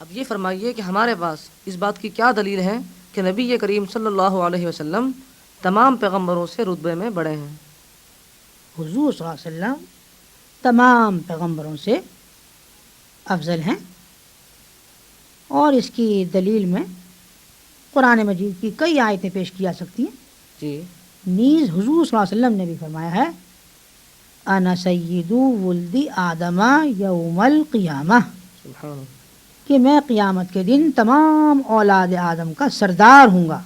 اب یہ فرمائیے کہ ہمارے پاس اس بات کی کیا دلیل ہے کہ نبی کریم صلی اللہ علیہ وسلم تمام پیغمبروں سے رتبے میں بڑے ہیں؟ حضور صلی اللہ علیہ وسلم تمام پیغمبروں سے افضل ہیں، اور اس کی دلیل میں قرآن مجید کی کئی آیتیں پیش کی جا سکتی ہیں۔ جی نیز حضور صلی اللہ علیہ وسلم نے بھی فرمایا ہے انا سید ولد آدم یوم القیامہ، سبحان اللہ۔ کہ میں قیامت کے دن تمام اولاد آدم کا سردار ہوں گا،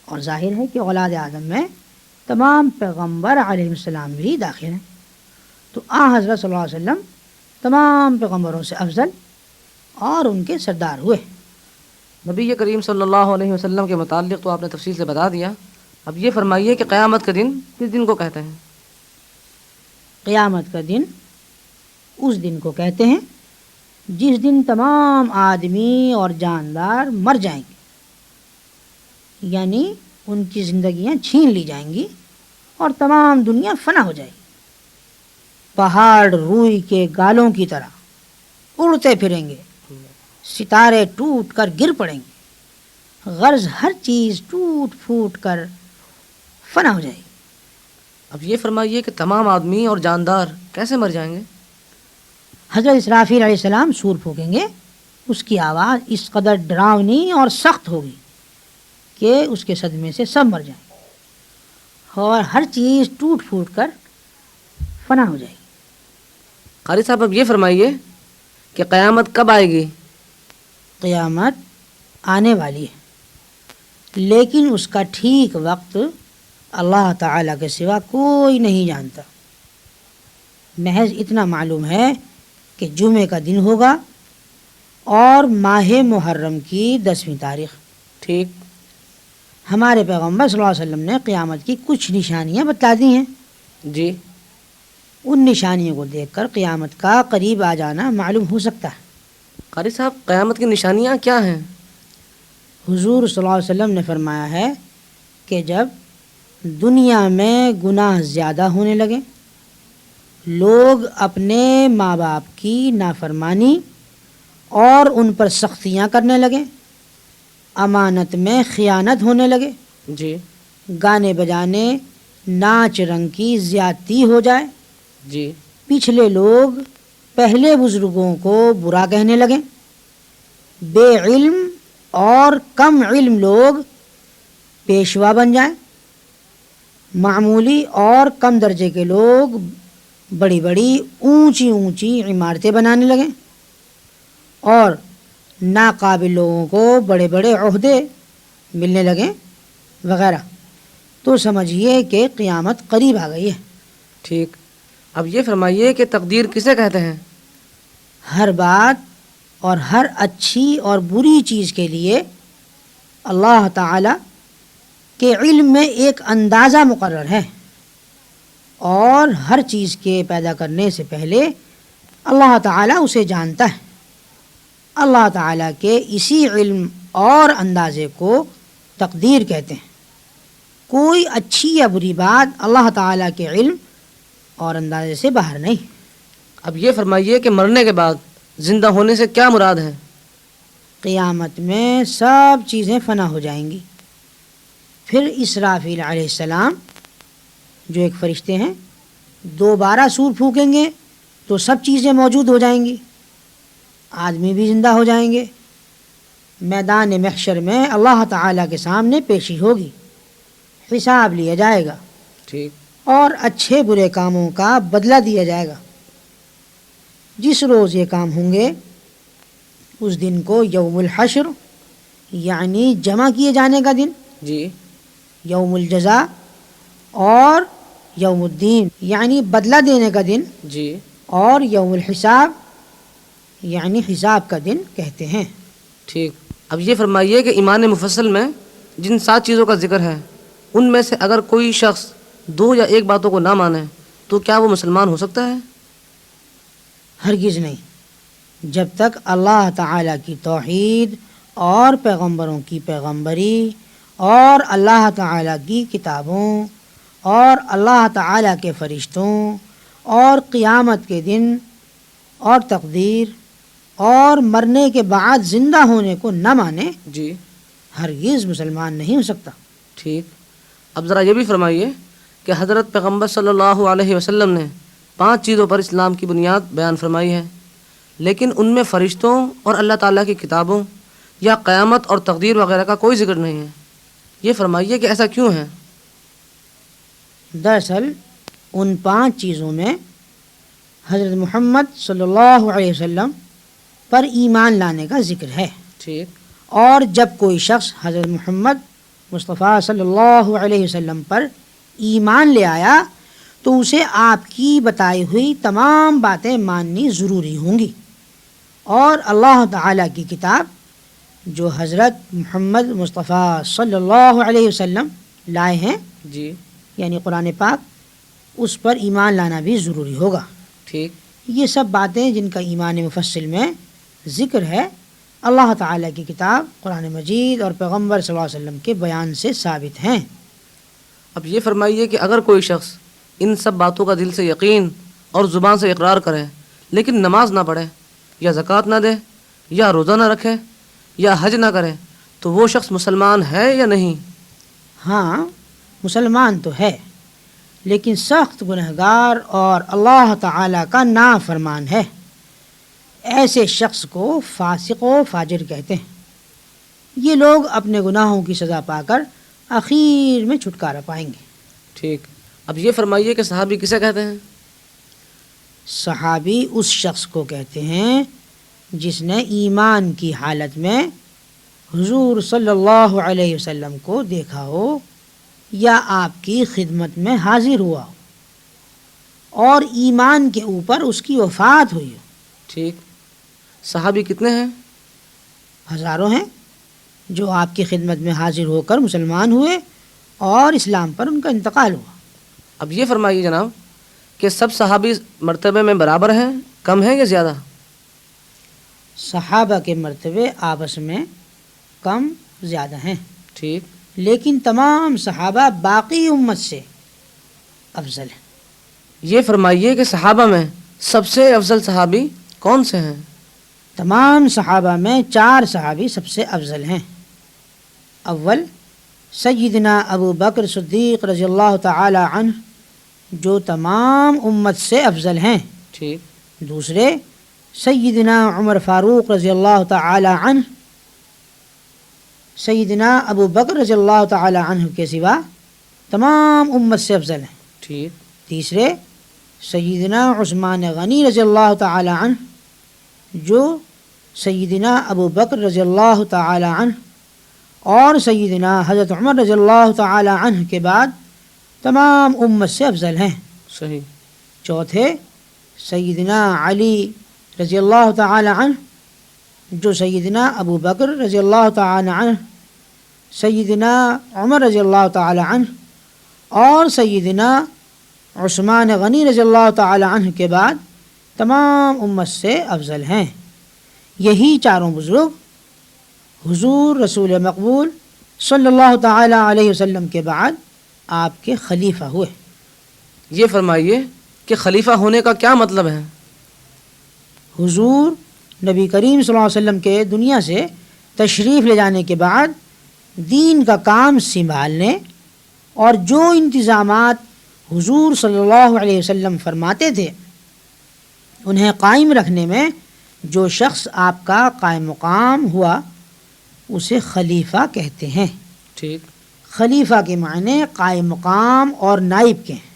اور ظاہر ہے کہ اولاد آدم میں تمام پیغمبر علیہ السلام بھی داخل ہیں، تو حضرت صلی اللہ علیہ وسلم تمام پیغمبروں سے افضل اور ان کے سردار ہوئے۔ نبی کریم صلی اللہ علیہ وسلم کے متعلق تو آپ نے تفصیل سے بتا دیا، اب یہ فرمائیے کہ قیامت کا دن کس دن کو کہتے ہیں؟ قیامت کا دن اس دن کو کہتے ہیں جس دن تمام آدمی اور جاندار مر جائیں گے، یعنی ان کی زندگیاں چھین لی جائیں گی اور تمام دنیا فنا ہو جائے گی، پہاڑ روئی کے گالوں کی طرح اڑتے پھریں گے، ستارے ٹوٹ کر گر پڑیں گے، غرض ہر چیز ٹوٹ پھوٹ کر فنا ہو جائے گی۔ اب یہ فرمائیے کہ تمام آدمی اور جاندار کیسے مر جائیں گے؟ حضرت اسرافیل علیہ السلام سور پھونکیں گے، اس کی آواز اس قدر ڈراؤنی اور سخت ہوگی کہ اس کے صدمے سے سب مر جائیں گے اور ہر چیز ٹوٹ پھوٹ کر فنا ہو جائے گی۔ قاری صاحب اب یہ فرمائیے کہ قیامت کب آئے گی؟ قیامت آنے والی ہے، لیکن اس کا ٹھیک وقت اللہ تعالیٰ کے سوا کوئی نہیں جانتا۔ محض اتنا معلوم ہے کہ جمعے کا دن ہوگا اور ماہ محرم کی 10ویں تاریخ۔ ٹھیک۔ ہمارے پیغمبر صلی اللہ علیہ وسلم نے قیامت کی کچھ نشانیاں بتا دی ہیں، جی ان نشانیوں کو دیکھ کر قیامت کا قریب آ جانا معلوم ہو سکتا ہے۔ قاری صاحب قیامت کی نشانیاں کیا ہیں؟ حضور صلی اللہ علیہ وسلم نے فرمایا ہے کہ جب دنیا میں گناہ زیادہ ہونے لگے، لوگ اپنے ماں باپ کی نافرمانی اور ان پر سختیاں کرنے لگیں، امانت میں خیانت ہونے لگے، جی گانے بجانے ناچ رنگ کی زیادتی ہو جائے، جی پچھلے لوگ پہلے بزرگوں کو برا کہنے لگیں، بے علم اور کم علم لوگ پیشوا بن جائیں، معمولی اور کم درجے کے لوگ بڑی بڑی اونچی اونچی عمارتیں بنانے لگیں، اور ناقابل لوگوں کو بڑے بڑے عہدے ملنے لگیں وغیرہ، تو سمجھیے کہ قیامت قریب آ گئی ہے۔ ٹھیک۔ اب یہ فرمائیے کہ تقدیر کسے کہتے ہیں؟ ہر بات اور ہر اچھی اور بری چیز کے لیے اللہ تعالی کے علم میں ایک اندازہ مقرر ہے، اور ہر چیز کے پیدا کرنے سے پہلے اللہ تعالی اسے جانتا ہے۔ اللہ تعالی کے اسی علم اور اندازے کو تقدیر کہتے ہیں۔ کوئی اچھی یا بری بات اللہ تعالی کے علم اور اندازے سے باہر نہیں۔ اب یہ فرمائیے کہ مرنے کے بعد زندہ ہونے سے کیا مراد ہے؟ قیامت میں سب چیزیں فنا ہو جائیں گی، پھر اسرافیل علیہ السلام جو ایک فرشتے ہیں دوبارہ سور پھونکیں گے تو سب چیزیں موجود ہو جائیں گی، آدمی بھی زندہ ہو جائیں گے، میدان محشر میں اللہ تعالیٰ کے سامنے پیشی ہوگی، حساب لیا جائے گا، ٹھیک۔ اور اچھے برے کاموں کا بدلہ دیا جائے گا۔ جس روز یہ کام ہوں گے اس دن کو یوم الحشر یعنی جمع کیے جانے کا دن، جی یوم الجزا اور یوم الدین یعنی بدلہ دینے کا دن، جی اور یوم الحساب یعنی حساب کا دن کہتے ہیں۔ ٹھیک۔ اب یہ فرمائیے کہ ایمان مفصل میں جن 7 چیزوں کا ذکر ہے ان میں سے اگر کوئی شخص 2 یا 1 باتوں کو نہ مانے تو کیا وہ مسلمان ہو سکتا ہے؟ ہرگز نہیں، جب تک اللہ تعالیٰ کی توحید اور پیغمبروں کی پیغمبری اور اللہ تعالیٰ کی کتابوں اور اللہ تعالیٰ کے فرشتوں اور قیامت کے دن اور تقدیر اور مرنے کے بعد زندہ ہونے کو نہ مانے جی ہرگز مسلمان نہیں ہو سکتا۔ ٹھیک، اب ذرا یہ بھی فرمائیے کہ حضرت پیغمبر صلی اللہ علیہ وسلم نے 5 چیزوں پر اسلام کی بنیاد بیان فرمائی ہے، لیکن ان میں فرشتوں اور اللہ تعالیٰ کی کتابوں یا قیامت اور تقدیر وغیرہ کا کوئی ذکر نہیں ہے۔ یہ فرمائیے کہ ایسا کیوں ہے؟ دراصل ان 5 چیزوں میں حضرت محمد صلی اللہ علیہ وسلم پر ایمان لانے کا ذکر ہے، ٹھیک، اور جب کوئی شخص حضرت محمد مصطفیٰ صلی اللہ علیہ وسلم پر ایمان لے آیا تو اسے آپ کی بتائی ہوئی تمام باتیں ماننی ضروری ہوں گی، اور اللہ تعالیٰ کی کتاب جو حضرت محمد مصطفیٰ صلی اللہ علیہ وسلم لائے ہیں جی یعنی قرآن پاک، اس پر ایمان لانا بھی ضروری ہوگا۔ ٹھیک، یہ سب باتیں جن کا ایمان مفصل میں ذکر ہے اللہ تعالیٰ کی کتاب قرآن مجید اور پیغمبر صلی اللہ علیہ وسلم کے بیان سے ثابت ہیں۔ اب یہ فرمائیے کہ اگر کوئی شخص ان سب باتوں کا دل سے یقین اور زبان سے اقرار کرے لیکن نماز نہ پڑھے یا زکوٰۃ نہ دے یا روزہ نہ رکھے یا حج نہ کرے تو وہ شخص مسلمان ہے یا نہیں؟ ہاں مسلمان تو ہے، لیکن سخت گنہگار اور اللہ تعالیٰ کا نافرمان ہے۔ ایسے شخص کو فاسق و فاجر کہتے ہیں۔ یہ لوگ اپنے گناہوں کی سزا پا کر آخر میں چھٹکارا پائیں گے۔ ٹھیک، اب یہ فرمائیے کہ صحابی کسے کہتے ہیں؟ صحابی اس شخص کو کہتے ہیں جس نے ایمان کی حالت میں حضور صلی اللہ علیہ وسلم کو دیکھا ہو یا آپ کی خدمت میں حاضر ہوا ہو اور ایمان کے اوپر اس کی وفات ہوئی ہو۔ ٹھیک، صحابی کتنے ہیں؟ ہزاروں ہیں جو آپ کی خدمت میں حاضر ہو کر مسلمان ہوئے اور اسلام پر ان کا انتقال ہوا۔ اب یہ فرمائیے جناب کہ سب صحابی مرتبے میں برابر ہیں، کم ہیں یا زیادہ؟ صحابہ کے مرتبے آپس میں کم زیادہ ہیں، ٹھیک، لیکن تمام صحابہ باقی امت سے افضل ہیں۔ یہ فرمائیے کہ صحابہ میں سب سے افضل صحابی کون سے ہیں؟ تمام صحابہ میں 4 صحابی سب سے افضل ہیں۔ اول سیدنا ابو بکر صدیق رضی اللہ تعالی عنہ جو تمام امت سے افضل ہیں۔ ٹھیک، دوسرے سیدنا عمر فاروق رضی اللہ تعالی عنہ، سیدنا ابو بکر رضی اللہ تعالی عنہ کے سوا تمام امت سے افضل ہیں۔ ٹھیک، تیسرے سیدنا عثمان غنی رضی اللہ تعالی عنہ جو سیدنا ابو بکر رضی اللہ تعالی عنہ اور سیدنا حضرت عمر رضی اللہ تعالی عنہ کے بعد تمام امت سے افضل ہیں۔ صحیح، چوتھے سیدنا علی رضی اللہ تعالی عنہ جو سیدنا ابو بکر رضی اللہ تعالی عنہ، سیدنا عمر رضی اللہ تعالی عنہ اور سیدنا عثمان غنی رضی اللہ تعالی عنہ کے بعد تمام امت سے افضل ہیں۔ یہی چاروں بزرگ حضور رسول مقبول صلی اللہ تعالی علیہ وسلم کے بعد آپ کے خلیفہ ہوئے۔ یہ فرمائیے کہ خلیفہ ہونے کا کیا مطلب ہے؟ حضور نبی کریم صلی اللہ علیہ وسلم کے دنیا سے تشریف لے جانے کے بعد دین کا کام سنبھالنے اور جو انتظامات حضور صلی اللہ علیہ وسلم فرماتے تھے انہیں قائم رکھنے میں جو شخص آپ کا قائم مقام ہوا اسے خلیفہ کہتے ہیں۔ ٹھیک، خلیفہ کے معنی قائم مقام اور نائب کے ہیں۔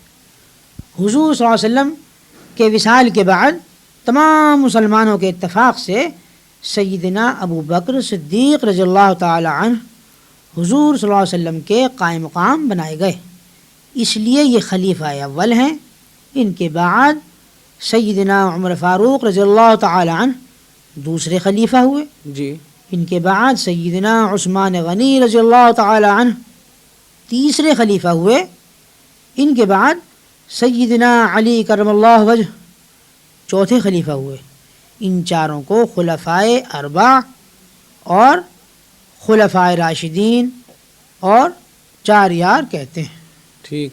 حضور صلی اللہ علیہ وسلم کے وصال کے بعد تمام مسلمانوں کے اتفاق سے سیدنا ابو بکر صدیق رضی اللہ تعالی عنہ حضور صلی اللہ علیہ وسلم کے قائم مقام بنائے گئے، اس لیے یہ خلیفہ اول ہیں۔ ان کے بعد سیدنا عمر فاروق رضی اللہ تعالی عنہ دوسرے خلیفہ ہوئے۔ جی، ان کے بعد سیدنا عثمان غنی رضی اللہ تعالی عنہ تیسرے خلیفہ ہوئے۔ ان کے بعد سیدنا علی کرم اللہ وجہ چوتھے خلیفہ ہوئے۔ ان چاروں کو خلفائے اربع اور خلفائے راشدین اور 4 یار کہتے ہیں۔ ٹھیک،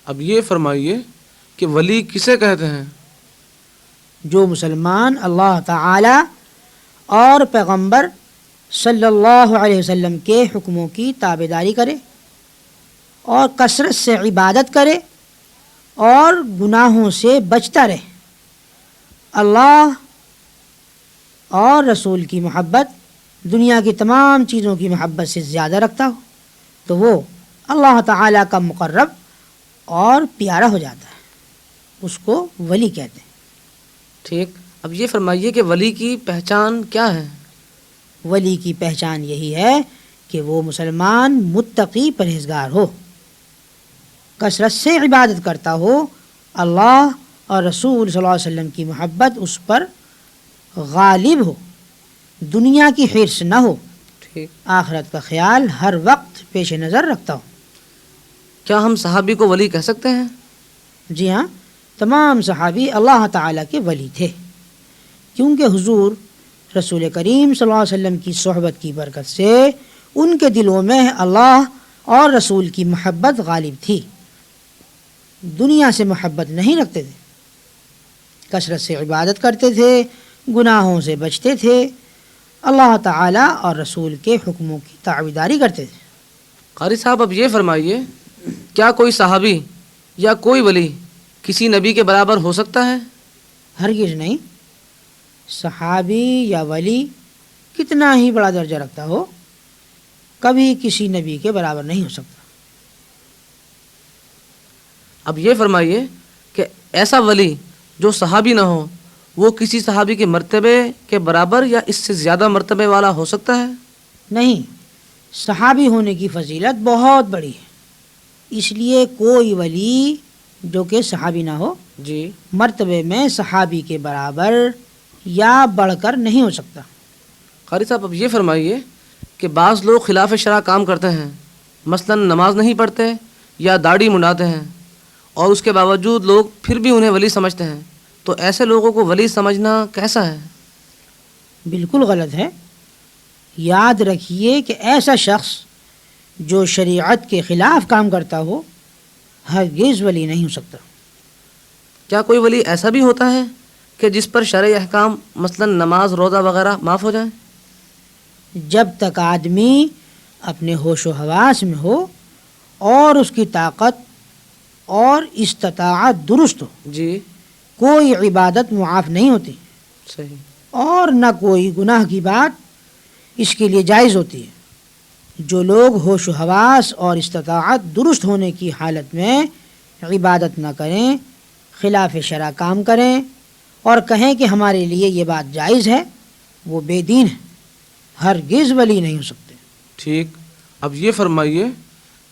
اب یہ فرمائیے کہ ولی کسے کہتے ہیں؟ جو مسلمان اللہ تعالی اور پیغمبر صلی اللہ علیہ وسلم کے حکموں کی تابعداری کرے اور کثرت سے عبادت کرے اور گناہوں سے بچتا رہے. اللہ اور رسول کی محبت دنیا کی تمام چیزوں کی محبت سے زیادہ رکھتا ہو تو وہ اللہ تعالیٰ کا مقرب اور پیارا ہو جاتا ہے. اس کو ولی کہتے ہیں. ٹھیک. اب یہ فرمائیے کہ ولی کی پہچان کیا ہے؟ ولی کی پہچان یہی ہے کہ وہ مسلمان متقی پرہیزگار ہو، کثرت سے عبادت کرتا ہو، اللہ اور رسول صلی اللہ علیہ وسلم کی محبت اس پر غالب ہو، دنیا کی حرص نہ ہو، ٹھیک. آخرت کا خیال ہر وقت پیش نظر رکھتا ہو. کیا ہم صحابی کو ولی کہہ سکتے ہیں؟ جی ہاں، تمام صحابی اللہ تعالیٰ کے ولی تھے، کیونکہ حضور رسول کریم صلی اللہ علیہ وسلم کی صحبت کی برکت سے ان کے دلوں میں اللہ اور رسول کی محبت غالب تھی. دنیا سے محبت نہیں رکھتے تھے، کثرت سے عبادت کرتے تھے، گناہوں سے بچتے تھے، اللہ تعالیٰ اور رسول کے حکموں کی تابعداری کرتے تھے. قاری صاحب اب یہ فرمائیے، کیا کوئی صحابی یا کوئی ولی کسی نبی کے برابر ہو سکتا ہے؟ ہرگز نہیں. صحابی یا ولی کتنا ہی بڑا درجہ رکھتا ہو، کبھی کسی نبی کے برابر نہیں ہو سکتا. اب یہ فرمائیے کہ ایسا ولی جو صحابی نہ ہو وہ کسی صحابی کے مرتبے کے برابر یا اس سے زیادہ مرتبے والا ہو سکتا ہے؟ نہیں، صحابی ہونے کی فضیلت بہت بڑی ہے، اس لیے کوئی ولی جو کہ صحابی نہ ہو جی. مرتبے میں صحابی کے برابر یا بڑھ کر نہیں ہو سکتا. قاری صاحب اب یہ فرمائیے کہ بعض لوگ خلاف شرع کام کرتے ہیں، مثلا نماز نہیں پڑھتے یا داڑھی منڈاتے ہیں، اور اس کے باوجود لوگ پھر بھی انہیں ولی سمجھتے ہیں، تو ایسے لوگوں کو ولی سمجھنا کیسا ہے؟ بالکل غلط ہے. یاد رکھیے کہ ایسا شخص جو شریعت کے خلاف کام کرتا ہو ہرگز ولی نہیں ہو سکتا. کیا کوئی ولی ایسا بھی ہوتا ہے کہ جس پر شرعی احکام مثلا نماز روزہ وغیرہ معاف ہو جائیں؟ جب تک آدمی اپنے ہوش و حواس میں ہو اور اس کی طاقت اور استطاعت درست ہو، جی. کوئی عبادت معاف نہیں ہوتی صحیح. اور نہ کوئی گناہ کی بات اس کے لیے جائز ہوتی ہے. جو لوگ ہوش و حواس اور استطاعت درست ہونے کی حالت میں عبادت نہ کریں، خلاف شرع کام کریں اور کہیں کہ ہمارے لیے یہ بات جائز ہے، وہ بے دین ہیں، ہرگز ولی نہیں ہو سکتے. ٹھیک. اب یہ فرمائیے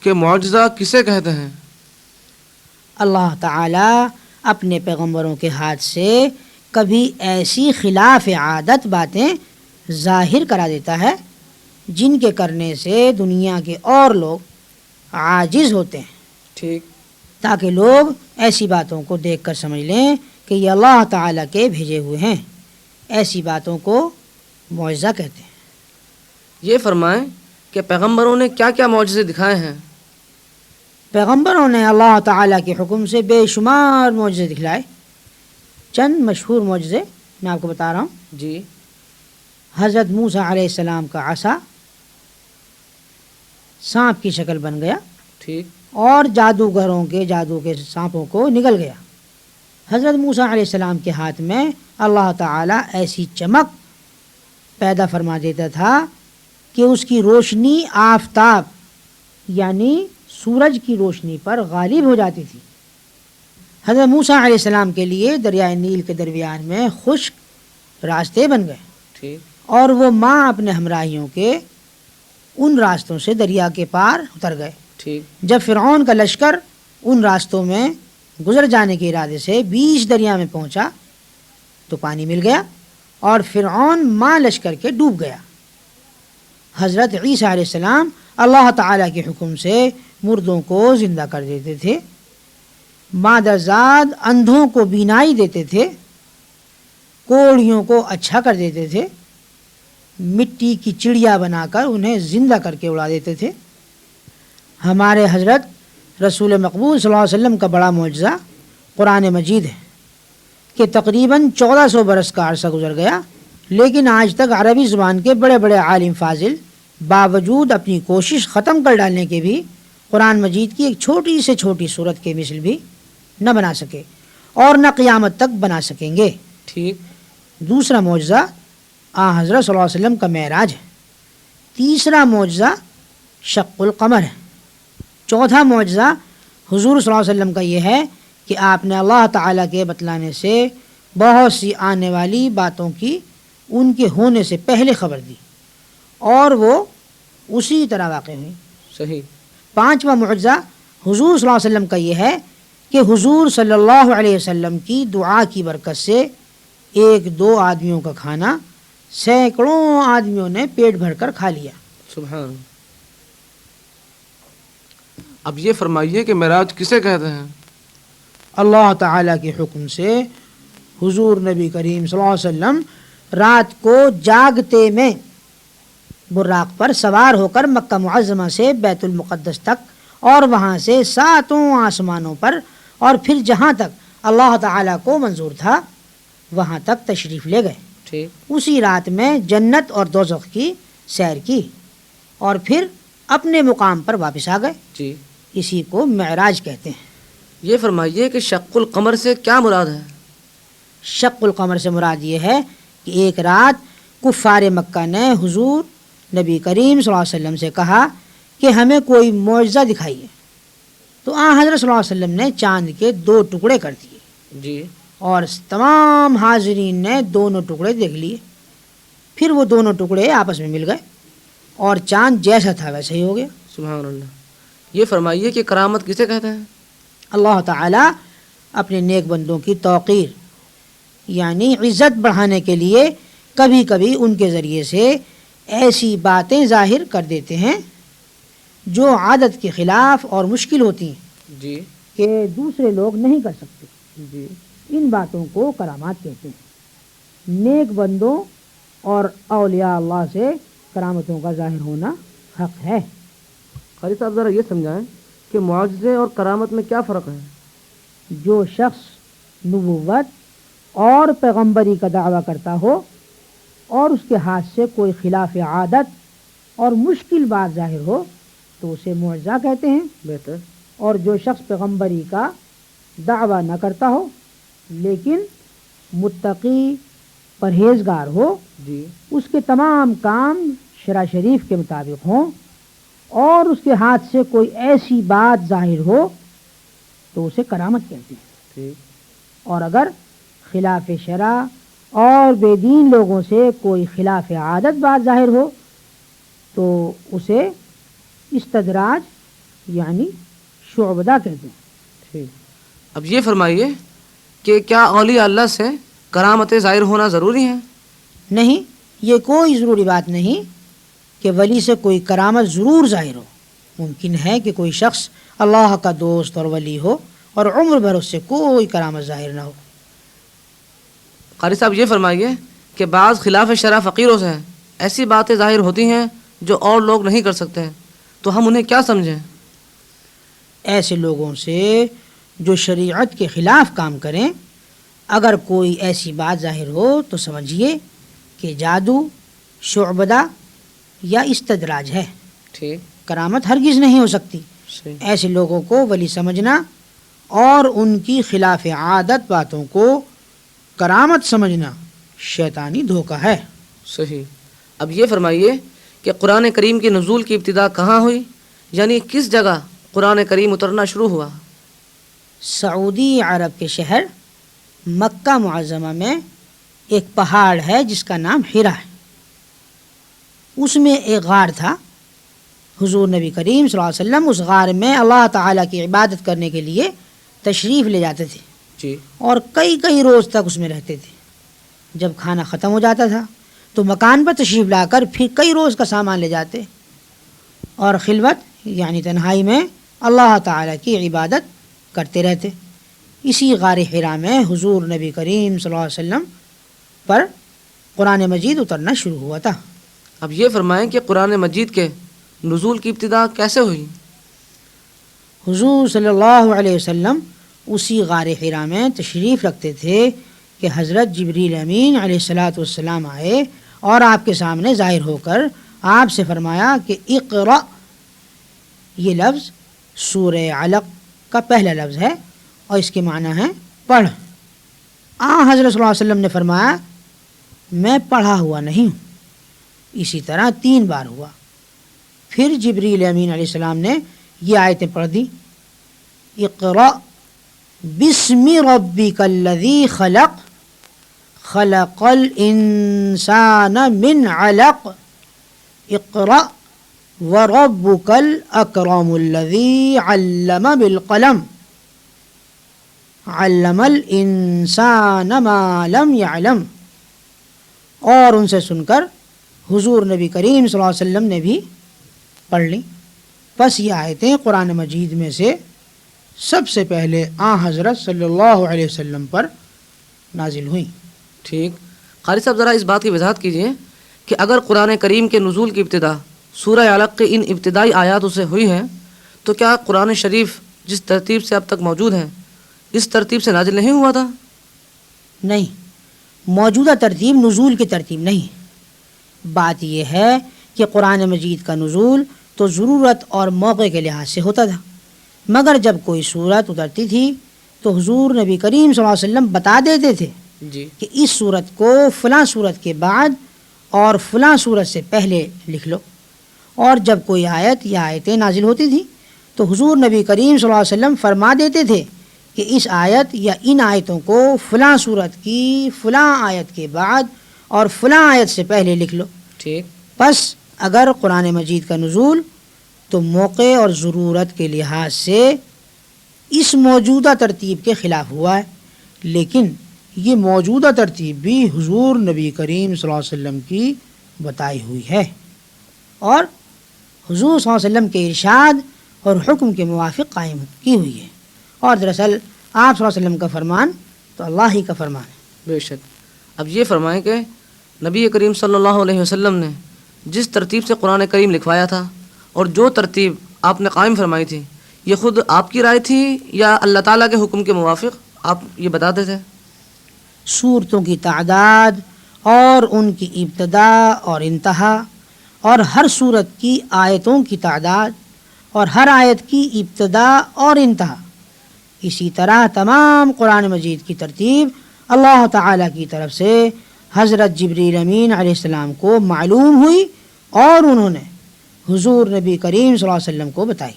کہ معجزہ کسے کہتے ہیں؟ اللہ تعالیٰ اپنے پیغمبروں کے ہاتھ سے کبھی ایسی خلاف عادت باتیں ظاہر کرا دیتا ہے جن کے کرنے سے دنیا کے اور لوگ عاجز ہوتے ہیں، ٹھیک. تاکہ لوگ ایسی باتوں کو دیکھ کر سمجھ لیں کہ یہ اللہ تعالیٰ کے بھیجے ہوئے ہیں. ایسی باتوں کو معجزہ کہتے ہیں. یہ فرمائیں کہ پیغمبروں نے کیا کیا معجزے دکھائے ہیں؟ پیغمبروں نے اللہ تعالیٰ کے حکم سے بے شمار معجزے دکھلائے. چند مشہور معجزے میں آپ کو بتا رہا ہوں. جی. حضرت موسیٰ علیہ السلام کا عصا سانپ کی شکل بن گیا ٹھیک. اور جادوگروں کے جادو کے سانپوں کو نگل گیا. حضرت موسیٰ علیہ السلام کے ہاتھ میں اللہ تعالیٰ ایسی چمک پیدا فرما دیتا تھا کہ اس کی روشنی آفتاب یعنی سورج کی روشنی پر غالب ہو جاتی تھی. حضرت موسیٰ علیہ السلام کے لیے دریائے نیل کے درمیان میں خشک راستے بن گئے ٹھیک. اور وہ ماں اپنے ہمراہیوں کے ان راستوں سے دریا کے پار اتر گئے. ٹھیک. جب فرعون کا لشکر ان راستوں میں گزر جانے کے ارادے سے بیچ دریا میں پہنچا تو پانی مل گیا اور فرعون ماں لشکر کے ڈوب گیا. حضرت عیسیٰ علیہ السلام اللہ تعالیٰ کے حکم سے مردوں کو زندہ کر دیتے تھے، مادرزاد اندھوں کو بینائی دیتے تھے، کوڑیوں کو اچھا کر دیتے تھے، مٹی کی چڑیا بنا کر انہیں زندہ کر کے اڑا دیتے تھے. ہمارے حضرت رسول مقبول صلی اللہ علیہ وسلم کا بڑا معجزہ قرآن مجید ہے کہ تقریباً 1400 برس کا عرصہ گزر گیا لیکن آج تک عربی زبان کے بڑے بڑے عالم فاضل باوجود اپنی کوشش ختم کر ڈالنے کے بھی قرآن مجید کی ایک چھوٹی سے چھوٹی صورت کے مثل بھی نہ بنا سکے اور نہ قیامت تک بنا سکیں گے۔ ٹھیک۔ دوسرا معجزہ حضرت صلی اللہ علیہ وسلم کا معراج ہے۔ تیسرا معجزہ شق القمر ہے۔ چوتھا معجزہ حضور صلی اللہ علیہ وسلم کا یہ ہے کہ آپ نے اللہ تعالیٰ کے بتلانے سے بہت سی آنے والی باتوں کی ان کے ہونے سے پہلے خبر دی اور وہ اسی طرح واقع ہوئی۔ صحیح۔ پانچواں معجزہ حضور صلی اللہ علیہ وسلم کا یہ ہے کہ حضور صلی اللہ علیہ وسلم کی دعا کی برکت سے ایک دو آدمیوں کا کھانا سینکڑوں آدمیوں نے پیٹ بھر کر کھا لیا۔ سبحان۔ اب یہ فرمائیے کہ معراج کسے کہتے ہیں؟ اللہ تعالیٰ کے حکم سے حضور نبی کریم صلی اللہ علیہ وسلم رات کو جاگتے میں براق پر سوار ہو کر مکہ معظمہ سے بیت المقدس تک اور وہاں سے 7 آسمانوں پر اور پھر جہاں تک اللہ تعالیٰ کو منظور تھا وہاں تک تشریف لے گئے۔ ٹھیک۔ اسی رات میں جنت اور دوزخ کی سیر کی اور پھر اپنے مقام پر واپس آ گئے۔ جی۔ اسی کو معراج کہتے ہیں۔ یہ فرمائیے کہ شق القمر سے کیا مراد ہے؟ شق القمر سے مراد یہ ہے کہ ایک رات کفار مکہ نے حضور نبی کریم صلی اللہ علیہ وسلم سے کہا کہ ہمیں کوئی معجزہ دکھائیے، تو حضرت صلی اللہ علیہ وسلم نے چاند کے 2 ٹکڑے کر دیے جی۔ اور تمام حاضرین نے دونوں ٹکڑے دیکھ لیے۔ پھر وہ دونوں ٹکڑے آپس میں مل گئے اور چاند جیسا تھا ویسا ہی ہو گیا۔ سبحان اللہ۔ یہ فرمائیے کہ کرامت کسے کہتے ہیں؟ اللہ تعالیٰ اپنے نیک بندوں کی توقیر یعنی عزت بڑھانے کے لیے کبھی کبھی ان کے ذریعے سے ایسی باتیں ظاہر کر دیتے ہیں جو عادت کے خلاف اور مشکل ہوتی ہیں جی۔ کہ دوسرے لوگ نہیں کر سکتے۔ جی۔ ان باتوں کو کرامات کہتے ہیں۔ نیک بندوں اور اولیاء اللہ سے کرامتوں کا ظاہر ہونا حق ہے۔ قاری صاحب ذرا یہ سمجھائیں کہ معجزے اور کرامت میں کیا فرق ہے؟ جو شخص نبوت اور پیغمبری کا دعویٰ کرتا ہو اور اس کے ہاتھ سے کوئی خلاف عادت اور مشکل بات ظاہر ہو تو اسے معجزہ کہتے ہیں۔ بہتر۔ اور جو شخص پیغمبری کا دعویٰ نہ کرتا ہو لیکن متقی پرہیزگار ہو، جی۔ اس کے تمام کام شرع شریف کے مطابق ہوں اور اس کے ہاتھ سے کوئی ایسی بات ظاہر ہو تو اسے کرامت کہتے ہیں۔ ٹھیک۔ اور اگر خلاف شرع اور بے دین لوگوں سے کوئی خلاف عادت بات ظاہر ہو تو اسے استدراج یعنی شعبدہ کہتے ہیں۔ ٹھیک۔ اب یہ فرمائیے کہ کیا اولیاء اللہ سے کرامتیں ظاہر ہونا ضروری ہیں؟ نہیں، یہ کوئی ضروری بات نہیں کہ ولی سے کوئی کرامت ضرور ظاہر ہو۔ ممکن ہے کہ کوئی شخص اللہ کا دوست اور ولی ہو اور عمر بھر اس سے کوئی کرامت ظاہر نہ ہو۔ قاری صاحب یہ فرمائیے کہ بعض خلاف شرع فقیروں سے ایسی باتیں ظاہر ہوتی ہیں جو اور لوگ نہیں کر سکتے ہیں، تو ہم انہیں کیا سمجھیں؟ ایسے لوگوں سے جو شریعت کے خلاف کام کریں اگر کوئی ایسی بات ظاہر ہو تو سمجھیے کہ جادو، شعبدہ یا استدراج ہے۔ ٹھیک۔ کرامت ہرگز نہیں ہو سکتی۔ صحیح۔ ایسے لوگوں کو ولی سمجھنا اور ان کی خلاف عادت باتوں کو کرامت سمجھنا شیطانی دھوکہ ہے۔ صحیح۔ اب یہ فرمائیے کہ قرآن کریم کی نزول کی ابتدا کہاں ہوئی، یعنی کس جگہ قرآن کریم اترنا شروع ہوا؟ سعودی عرب کے شہر مکہ معظمہ میں ایک پہاڑ ہے جس کا نام حرا ہے۔ اس میں ایک غار تھا۔ حضور نبی کریم صلی اللہ علیہ وسلم اس غار میں اللہ تعالیٰ کی عبادت کرنے کے لیے تشریف لے جاتے تھے جی۔ اور کئی روز تک اس میں رہتے تھے۔ جب کھانا ختم ہو جاتا تھا تو مکان پر تشریف لا کر پھر کئی روز کا سامان لے جاتے اور خلوت یعنی تنہائی میں اللہ تعالیٰ کی عبادت کرتے رہتے۔ اسی غار حرا میں حضور نبی کریم صلی اللہ علیہ وسلم پر قرآن مجید اترنا شروع ہوا تھا۔ اب یہ فرمائیں کہ قرآن مجید کے نزول کی ابتدا کیسے ہوئی؟ حضور صلی اللہ علیہ وسلم اسی غار حرا میں تشریف رکھتے تھے کہ حضرت جبریل امین علیہ الصلاۃ والسلام آئے اور آپ کے سامنے ظاہر ہو کر آپ سے فرمایا کہ اقرأ، یہ لفظ سورہ علق کا پہلا لفظ ہے اور اس کے معنی ہے پڑھ۔ حضرت صلی اللہ علیہ وسلم نے فرمایا میں پڑھا ہوا نہیں ہوں۔ اسی طرح 3 بار ہوا۔ پھر جبریل امین علیہ السلام نے یہ آیتیں پڑھ دی، اقرأ بسم ربک الذی خلق خلق الانسان من علق اقرأ وربک الاکرم الذی علم بالقلم علم الانسان ما لم يعلم۔ اور ان سے سن کر حضور نبی کریم صلی اللہ علیہ وسلم نے بھی پڑھ لی۔ پس یہ آیتیں قرآن مجید میں سے سب سے پہلے حضرت صلی اللہ علیہ وسلم پر نازل ہوئیں۔ ٹھیک، قاری صاحب ذرا اس بات کی وضاحت کیجئے کہ اگر قرآن کریم کے نزول کی ابتدا سورہ علق کے ان ابتدائی آیاتوں سے ہوئی ہے تو کیا قرآن شریف جس ترتیب سے اب تک موجود ہے اس ترتیب سے نازل نہیں ہوا تھا؟ نہیں، موجودہ ترتیب نزول کی ترتیب نہیں۔ بات یہ ہے کہ قرآن مجید کا نزول تو ضرورت اور موقع کے لحاظ سے ہوتا تھا، مگر جب کوئی صورت اترتی تھی تو حضور نبی کریم صلی اللہ علیہ وسلم بتا دیتے تھے جی کہ اس صورت کو فلاں صورت کے بعد اور فلاں صورت سے پہلے لکھ لو۔ اور جب کوئی آیت یا آیتیں نازل ہوتی تھیں تو حضور نبی کریم صلی اللہ علیہ وسلم فرما دیتے تھے کہ اس آیت یا ان آیتوں کو فلاں صورت کی فلاں آیت کے بعد اور فلاں آیت سے پہلے لکھ لو۔ ٹھیک، پس اگر قرآن مجید کا نزول تو موقع اور ضرورت کے لحاظ سے اس موجودہ ترتیب کے خلاف ہوا ہے، لیکن یہ موجودہ ترتیب بھی حضور نبی کریم صلی اللہ علیہ وسلم کی بتائی ہوئی ہے اور حضور صلی اللہ علیہ وسلم کے ارشاد اور حکم کے موافق قائم کی ہوئی ہے۔ اور دراصل آپ صلی اللہ علیہ وسلم کا فرمان تو اللہ ہی کا فرمان ہے۔ بے شک۔ اب یہ فرمائیں کہ نبی کریم صلی اللہ علیہ وسلم نے جس ترتیب سے قرآن کریم لکھوایا تھا اور جو ترتیب آپ نے قائم فرمائی تھی، یہ خود آپ کی رائے تھی یا اللہ تعالیٰ کے حکم کے موافق آپ یہ بتاتے تھے؟ صورتوں کی تعداد اور ان کی ابتدا اور انتہا اور ہر صورت کی آیتوں کی تعداد اور ہر آیت کی ابتدا اور انتہا، اسی طرح تمام قرآن مجید کی ترتیب اللہ تعالیٰ کی طرف سے حضرت جبریل امین علیہ السلام کو معلوم ہوئی اور انہوں نے حضور نبی کریم صلی اللہ علیہ وسلم کو بتائی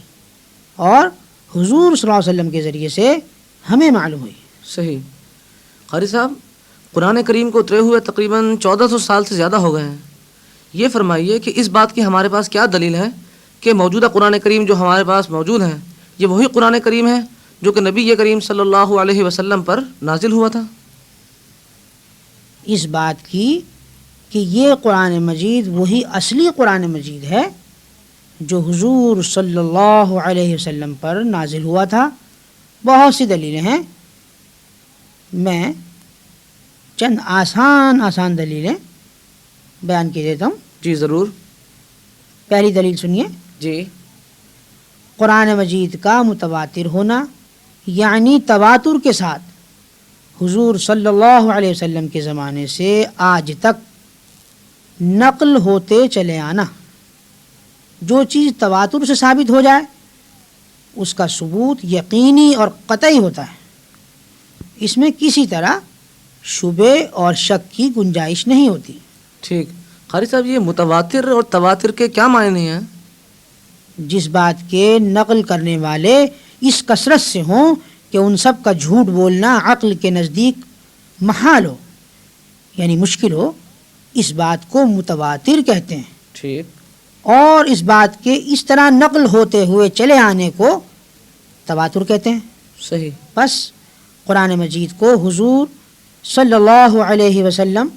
اور حضور صلی اللہ علیہ وسلم کے ذریعے سے ہمیں معلوم ہوئی۔ صحیح۔ قاری صاحب، قرآن کریم کو اترے ہوئے تقریباً 1400 سال سے زیادہ ہو گئے ہیں۔ یہ فرمائیے کہ اس بات کی ہمارے پاس کیا دلیل ہے کہ موجودہ قرآن کریم جو ہمارے پاس موجود ہیں یہ وہی قرآن کریم ہے جو کہ نبی کریم صلی اللہ علیہ وسلم پر نازل ہوا تھا؟ اس بات کی کہ یہ قرآن مجید وہی اصلی قرآن مجید ہے جو حضور صلی اللہ علیہ وسلم پر نازل ہوا تھا، بہت سی دلیلیں ہیں۔ میں چند آسان دلیلیں بیان کی دیتا ہوں۔ جی ضرور۔ پہلی دلیل سنیے۔ جی، قرآن مجید کا متواتر ہونا یعنی تواتر کے ساتھ حضور صلی اللہ علیہ وسلم کے زمانے سے آج تک نقل ہوتے چلے آنا۔ جو چیز تواتر سے ثابت ہو جائے اس کا ثبوت یقینی اور قطعی ہوتا ہے، اس میں کسی طرح شبے اور شک کی گنجائش نہیں ہوتی۔ ٹھیک۔ قاری صاحب، یہ متواتر اور تواتر کے کیا معنی ہیں؟ جس بات کے نقل کرنے والے اس کثرت سے ہوں کہ ان سب کا جھوٹ بولنا عقل کے نزدیک محال ہو یعنی مشکل ہو، اس بات کو متواتر کہتے ہیں۔ ٹھیک۔ اور اس بات کے اس طرح نقل ہوتے ہوئے چلے آنے کو تواتر کہتے ہیں۔ صحیح۔ بس قرآن مجید کو حضور صلی اللہ علیہ وسلم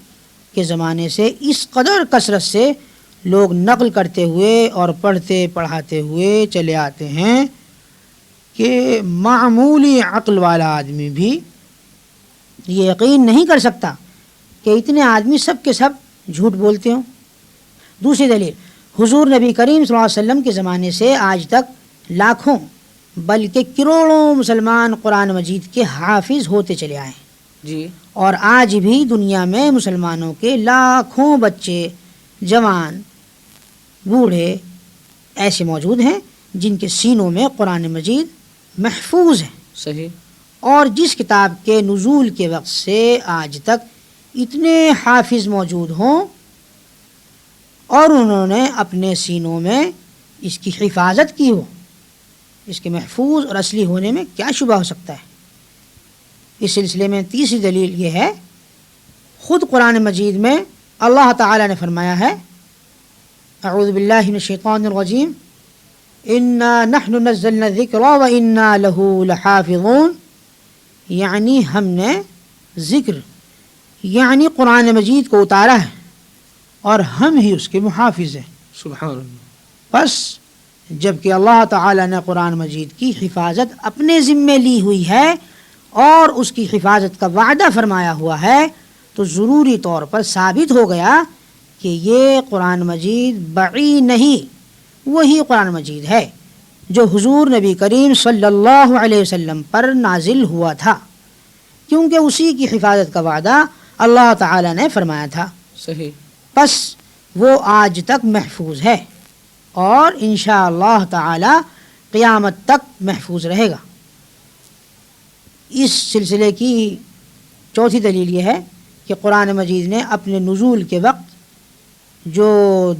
کے زمانے سے اس قدر کثرت سے لوگ نقل کرتے ہوئے اور پڑھتے پڑھاتے ہوئے چلے آتے ہیں کہ معمولی عقل والا آدمی بھی یہ یقین نہیں کر سکتا کہ اتنے آدمی سب کے سب جھوٹ بولتے ہوں۔ دوسری دلیل، حضور نبی کریم صلی اللہ علیہ وسلم کے زمانے سے آج تک لاکھوں بلکہ کروڑوں مسلمان قرآن مجید کے حافظ ہوتے چلے آئے، جی اور آج بھی دنیا میں مسلمانوں کے لاکھوں بچے، جوان، بوڑھے ایسے موجود ہیں جن کے سینوں میں قرآن مجید محفوظ ہے، صحیح، اور جس کتاب کے نزول کے وقت سے آج تک اتنے حافظ موجود ہوں اور انہوں نے اپنے سینوں میں اس کی حفاظت کی ہو، اس کے محفوظ اور اصلی ہونے میں کیا شبہ ہو سکتا ہے؟ اس سلسلے میں تیسری دلیل یہ ہے، خود قرآن مجید میں اللہ تعالی نے فرمایا ہے، اعوذ باللہ من الشیطان الرجیم، انا نحن نزلنا الذکر وانا لہ لحافظون، یعنی ہم نے ذکر یعنی قرآن مجید کو اتارا ہے اور ہم ہی اس کے محافظ ہیں۔ سبحان اللہ۔ بس جبکہ اللہ تعالی نے قرآن مجید کی حفاظت اپنے ذمے لی ہوئی ہے اور اس کی حفاظت کا وعدہ فرمایا ہوا ہے، تو ضروری طور پر ثابت ہو گیا کہ یہ قرآن مجید بڑی نہیں، وہی قرآن مجید ہے جو حضور نبی کریم صلی اللہ علیہ وسلم پر نازل ہوا تھا، کیونکہ اسی کی حفاظت کا وعدہ اللہ تعالی نے فرمایا تھا۔ صحیح، بس وہ آج تک محفوظ ہے اور انشاءاللہ تعالی قیامت تک محفوظ رہے گا۔ اس سلسلے کی چوتھی دلیل یہ ہے کہ قرآن مجید نے اپنے نزول کے وقت جو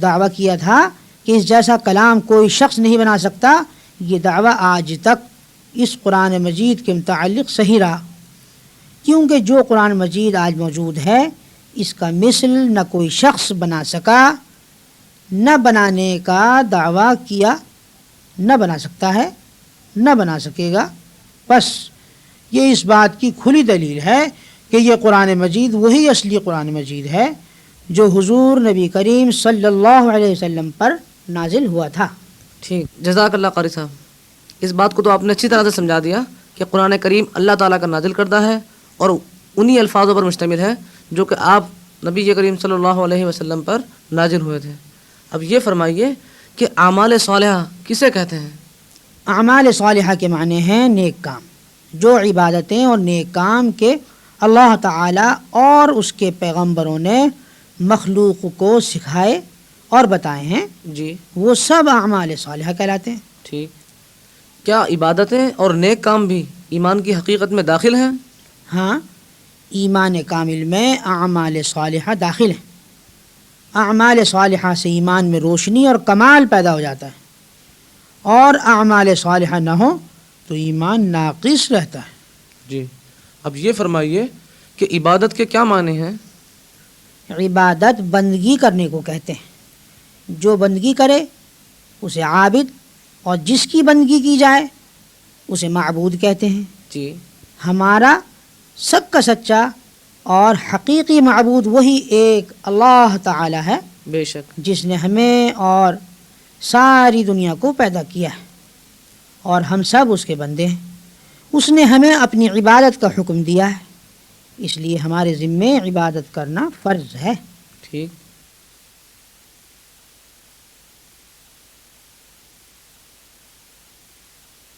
دعویٰ کیا تھا کہ اس جیسا کلام کوئی شخص نہیں بنا سکتا، یہ دعویٰ آج تک اس قرآن مجید کے متعلق صحیح رہا، کیونکہ جو قرآن مجید آج موجود ہے اس کا مثل نہ کوئی شخص بنا سکا، نہ بنانے کا دعویٰ کیا، نہ بنا سکتا ہے، نہ بنا سکے گا۔ بس یہ اس بات کی کھلی دلیل ہے کہ یہ قرآن مجید وہی اصلی قرآن مجید ہے جو حضور نبی کریم صلی اللہ علیہ وسلم پر نازل ہوا تھا۔ ٹھیک، جزاک اللہ قاری صاحب، اس بات کو تو آپ نے اچھی طرح سے سمجھا دیا کہ قرآن کریم اللہ تعالیٰ کا نازل کردہ ہے اور انہی الفاظوں پر مشتمل ہے جو کہ آپ نبی کریم صلی اللہ علیہ وسلم پر نازل ہوئے تھے۔ اب یہ فرمائیے کہ اعمال صالحہ کسے کہتے ہیں؟ اعمال صالحہ کے معنی ہیں نیک کام، جو عبادتیں اور نیک کام کے اللہ تعالی اور اس کے پیغمبروں نے مخلوق کو سکھائے اور بتائے ہیں، جی وہ سب اعمال صالحہ کہلاتے ہیں۔ ٹھیک، کیا عبادتیں اور نیک کام بھی ایمان کی حقیقت میں داخل ہیں؟ ہاں، ایمان کامل میں اعمال صالحہ داخل ہیں۔ اعمال صالحہ سے ایمان میں روشنی اور کمال پیدا ہو جاتا ہے، اور اعمال صالحہ نہ ہو تو ایمان ناقص رہتا ہے۔ جی، اب یہ فرمائیے کہ عبادت کے کیا معنی ہیں؟ عبادت بندگی کرنے کو کہتے ہیں، جو بندگی کرے اسے عابد، اور جس کی بندگی کی جائے اسے معبود کہتے ہیں۔ جی ہمارا سب کا سچا اور حقیقی معبود وہی ایک اللہ تعالی ہے، بے شک، جس نے ہمیں اور ساری دنیا کو پیدا کیا ہے اور ہم سب اس کے بندے ہیں۔ اس نے ہمیں اپنی عبادت کا حکم دیا ہے، اس لیے ہمارے ذمے عبادت کرنا فرض ہے۔ ٹھیک،